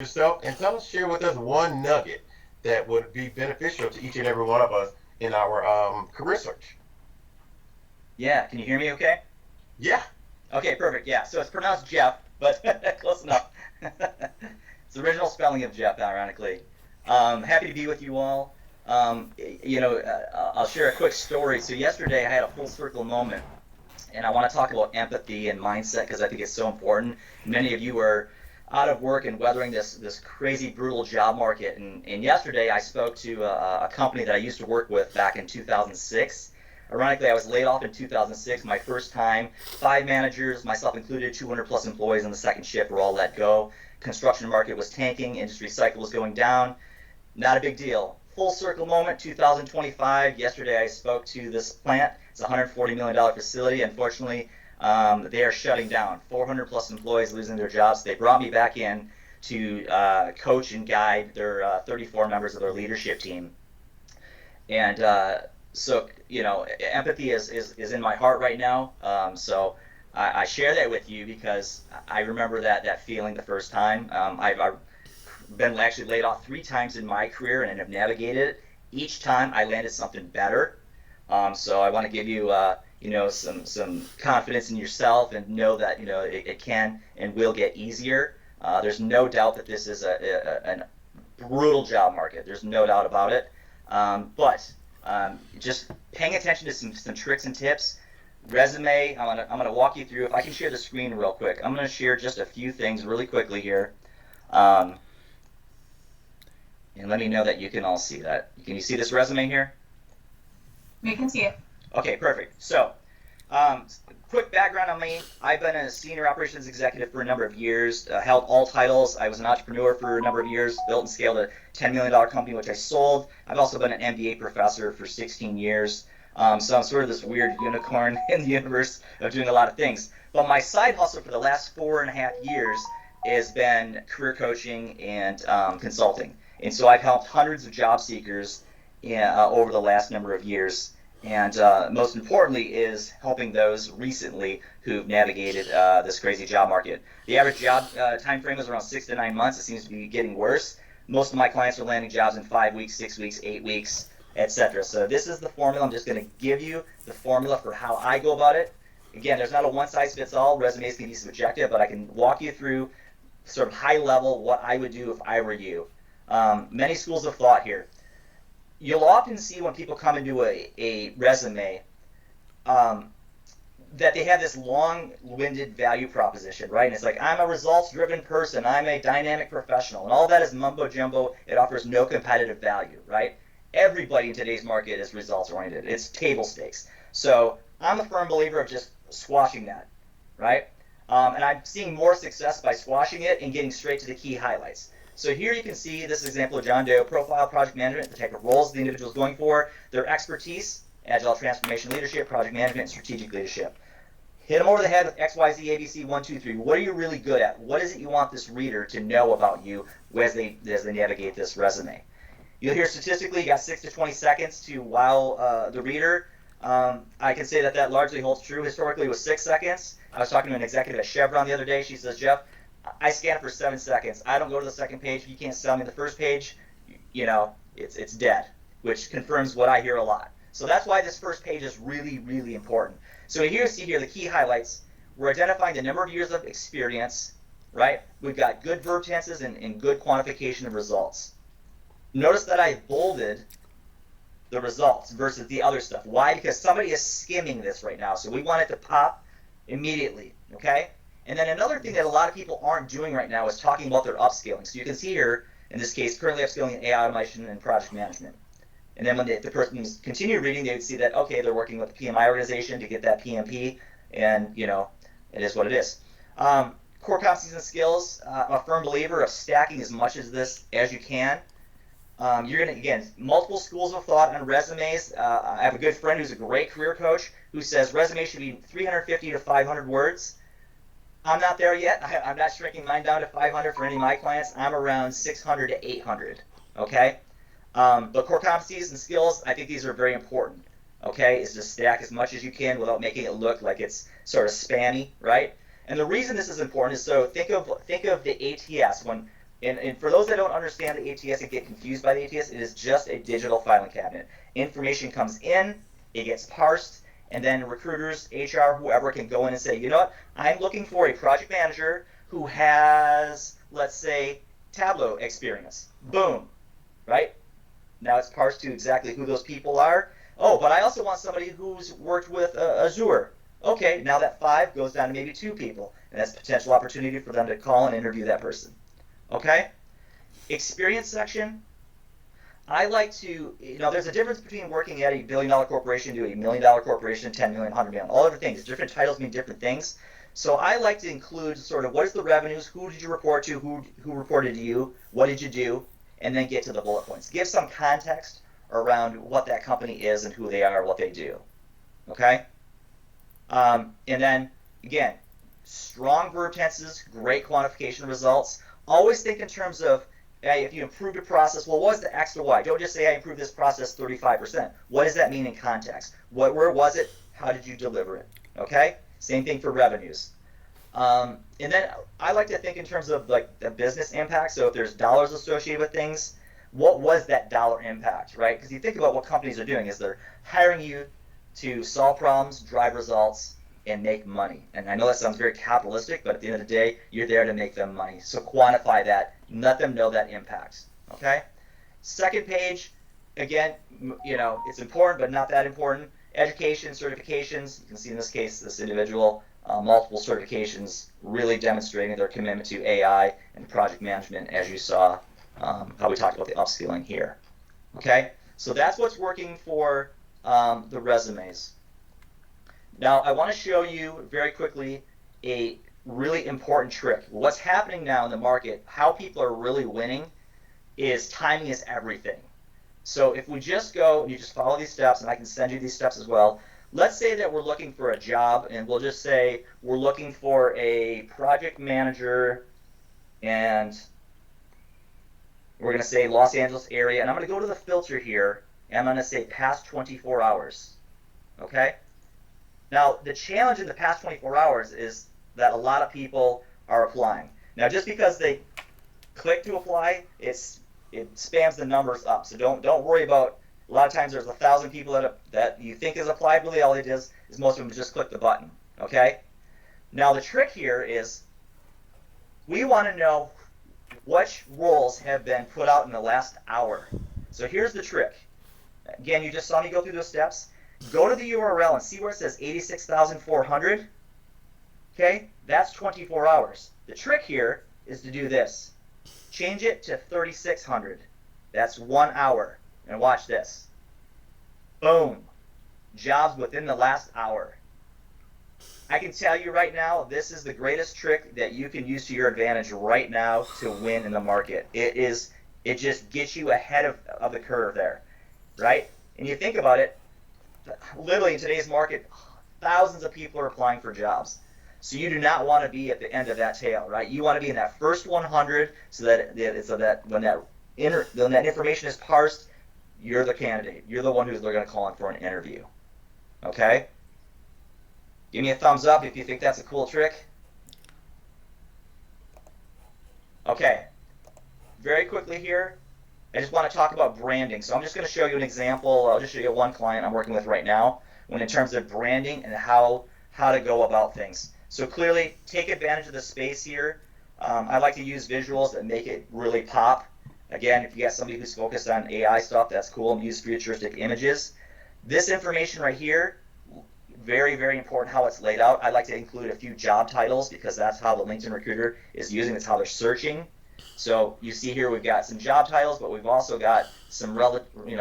yourself and share with us one nugget that would be beneficial to each and every one of us in our career search. Yeah, can you hear me okay? Yeah. Okay, perfect. Yeah, so it's pronounced Jeff, but close enough. It's the original spelling of Jeff, ironically. Happy to be with you all. I'll share a quick story. So yesterday I had a full circle moment, and I want to talk about empathy and mindset because I think it's so important. Many of you are out of work and weathering this crazy, brutal job market. And yesterday I spoke to a company that I used to work with back in 2006. Ironically, I was laid off in 2006, my first time. 5 managers, myself included, 200 plus employees on the second shift were all let go. Construction market was tanking, industry cycle was going down. Not a big deal. Full circle moment, 2025. Yesterday I spoke to this plant. It's a $140 million facility. Unfortunately, they are shutting down. 400 plus employees losing their jobs. They brought me back in to coach and guide their 34 members of their leadership team. And empathy is in my heart right now. So I share that with you because I remember that feeling the first time. I've been actually laid off 3 times in my career and have navigated it. Each time I landed something better. So I want to give you, some confidence in yourself and know that, it can and will get easier. There's no doubt that this is a brutal job market. There's no doubt about it. But just paying attention to some tricks and tips. Resume, I'm gonna walk you through. If I can share the screen real quick, I'm gonna share just a few things really quickly here, and let me know that you can all see that. Can you see this resume here? We can see it. Okay, perfect. So, quick background on me. I've been a senior operations executive for a number of years, held all titles. I was an entrepreneur for a number of years, built and scaled a $10 million company, which I sold. I've also been an MBA professor for 16 years. So I'm sort of this weird unicorn in the universe of doing a lot of things. But my side hustle for the last 4.5 years has been career coaching and consulting. And so I've helped hundreds of job seekers over the last number of years. And most importantly is helping those recently who've navigated this crazy job market. The average job time frame is around 6 to 9 months. It seems to be getting worse. Most of my clients are landing jobs in 5 weeks, 6 weeks, 8 weeks, etc. So this is the formula. I'm just going to give you the formula for how I go about it. Again, there's not a one-size-fits-all. Resumes can be subjective, but I can walk you through sort of high level what I would do if I were you. Many schools of thought here. You'll often see when people come into a resume that they have this long-winded value proposition, right? And it's like, I'm a results-driven person, I'm a dynamic professional, and all that is mumbo-jumbo. It offers no competitive value, right? Everybody in today's market is results-oriented. It's table stakes. So I'm a firm believer of just squashing that, right? And I'm seeing more success by squashing it and getting straight to the key highlights. So here you can see this example of John Doe, profile, project management, the type of roles the individual is going for, their expertise, agile transformation leadership, project management, and strategic leadership. Hit them over the head with X, Y, Z, ABC, 1, 2, 3. What are you really good at? What is it you want this reader to know about you as they navigate this resume? You'll hear statistically you got 6 to 20 seconds to wow the reader. I can say that largely holds true. Historically, it was 6 seconds. I was talking to an executive at Chevron the other day. She says, Jeff, I scan it for 7 seconds. I don't go to the second page. If you can't sell me the first page, it's dead, which confirms what I hear a lot. So that's why this first page is really, really important. So here you see here the key highlights. We're identifying the number of years of experience, right? We've got good verb tenses and good quantification of results. Notice that I bolded the results versus the other stuff. Why? Because somebody is skimming this right now. So we want it to pop immediately, okay? And then another thing that a lot of people aren't doing right now is talking about their upscaling. So you can see here, in this case, currently upscaling in AI automation and project management. And then when the person continued reading, they would see that, okay, they're working with the PMI organization to get that PMP, and, it is what it is. Core competencies and skills, I'm a firm believer of stacking as much of this as you can. You're going to, again, multiple schools of thought on resumes. I have a good friend who's a great career coach who says resumes should be 350 to 500 words. I'm not there yet. I'm not shrinking mine down to 500 for any of my clients. I'm around 600 to 800, okay? But core competencies and skills, I think these are very important, okay? Is to stack as much as you can without making it look like it's sort of spammy, right? And the reason this is important is so think of the ATS. When And for those that don't understand the ATS and get confused by the ATS, it is just a digital filing cabinet. Information comes in, it gets parsed, and then recruiters, HR, whoever can go in and say, you know what, I'm looking for a project manager who has, let's say, Tableau experience. Boom, right? Now it's parsed to exactly who those people are. Oh, but I also want somebody who's worked with Azure. Okay, now that 5 goes down to maybe 2 people, and that's a potential opportunity for them to call and interview that person. Okay? Experience section. I like to, there's a difference between working at a billion-dollar corporation to a million-dollar corporation, 10 million, 100 million, all other things. Different titles mean different things. So I like to include sort of what is the revenues, who did you report to, who reported to you, what did you do, and then get to the bullet points. Give some context around what that company is and who they are, what they do. Okay? And then, again, strong verb tenses, great quantification results. Always think in terms of, if you improved a process, well, what was the X to Y? Don't just say I improved this process 35%. What does that mean in context? Where was it? How did you deliver it? Okay? Same thing for revenues. And then I like to think in terms of like the business impact. So if there's dollars associated with things, what was that dollar impact, right? Because you think about what companies are doing is they're hiring you to solve problems, drive results, and make money. And I know that sounds very capitalistic, but at the end of the day, you're there to make them money. So quantify that, let them know that impact, okay? Second page, again, it's important, but not that important. Education, certifications, you can see in this case, this individual, multiple certifications, really demonstrating their commitment to AI and project management, as you saw, how we talked about the upskilling here, okay? So that's what's working for the resumes. Now, I want to show you very quickly a really important trick. What's happening now in the market, how people are really winning, is timing is everything. So if we just go and you just follow these steps, and I can send you these steps as well. Let's say that we're looking for a job, and we'll just say we're looking for a project manager, and we're going to say Los Angeles area, and I'm going to go to the filter here, and I'm going to say past 24 hours. Okay? Now, the challenge in the past 24 hours is that a lot of people are applying. Now, just because they click to apply, it spams the numbers up. So don't worry about, a lot of times there's 1,000 people that you think has applied. Really, all it is most of them just click the button. Okay? Now, the trick here is we want to know which roles have been put out in the last hour. So here's the trick. Again, you just saw me go through those steps. Go to the URL and see where it says 86,400. Okay, that's 24 hours. The trick here is to do this. Change it to 3,600. That's 1 hour. And watch this. Boom. Jobs within the last hour. I can tell you right now, this is the greatest trick that you can use to your advantage right now to win in the market. It just gets you ahead of the curve there, right? And you think about it, literally in today's market, thousands of people are applying for jobs. So you do not want to be at the end of that tail, right? You want to be in that first 100 so that when that information is parsed, you're the candidate. You're the one who's they're going to call in for an interview. Okay? Give me a thumbs up if you think that's a cool trick. Okay. Very quickly here, I just want to talk about branding. So I'm just going to show you an example. I'll just show you one client I'm working with right now when in terms of branding and how to go about things. So clearly, take advantage of the space here. I like to use visuals that make it really pop. Again, if you got somebody who's focused on AI stuff, that's cool, and use futuristic images. This information right here, very, very important how it's laid out. I like to include a few job titles because that's how the LinkedIn recruiter is using. It's how they're searching. So you see here we've got some job titles, but we've also got some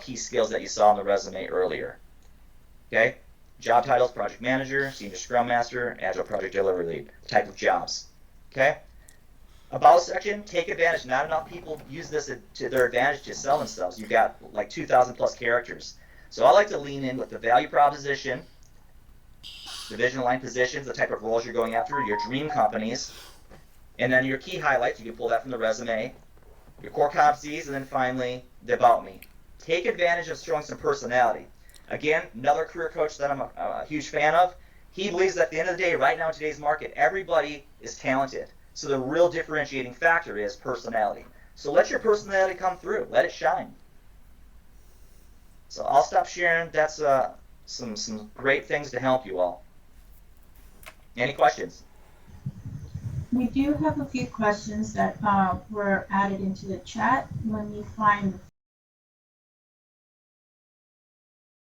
key skills that you saw on the resume earlier. Okay? Job titles, project manager, senior scrum master, agile project delivery lead, type of jobs. Okay? About section, take advantage. Not enough people use this to their advantage to sell themselves. You've got like 2,000 plus characters. So I like to lean in with the value proposition, the vision line positions, the type of roles you're going after, your dream companies, and then your key highlights. You can pull that from the resume, your core competencies, and then finally, the about me. Take advantage of showing some personality. Again, another career coach that I'm a huge fan of, he believes that at the end of the day, right now in today's market, everybody is talented. So the real differentiating factor is personality. So let your personality come through. Let it shine. So I'll stop sharing. That's some great things to help you all. Any questions? We do have a few questions that were added into the chat. Let me find the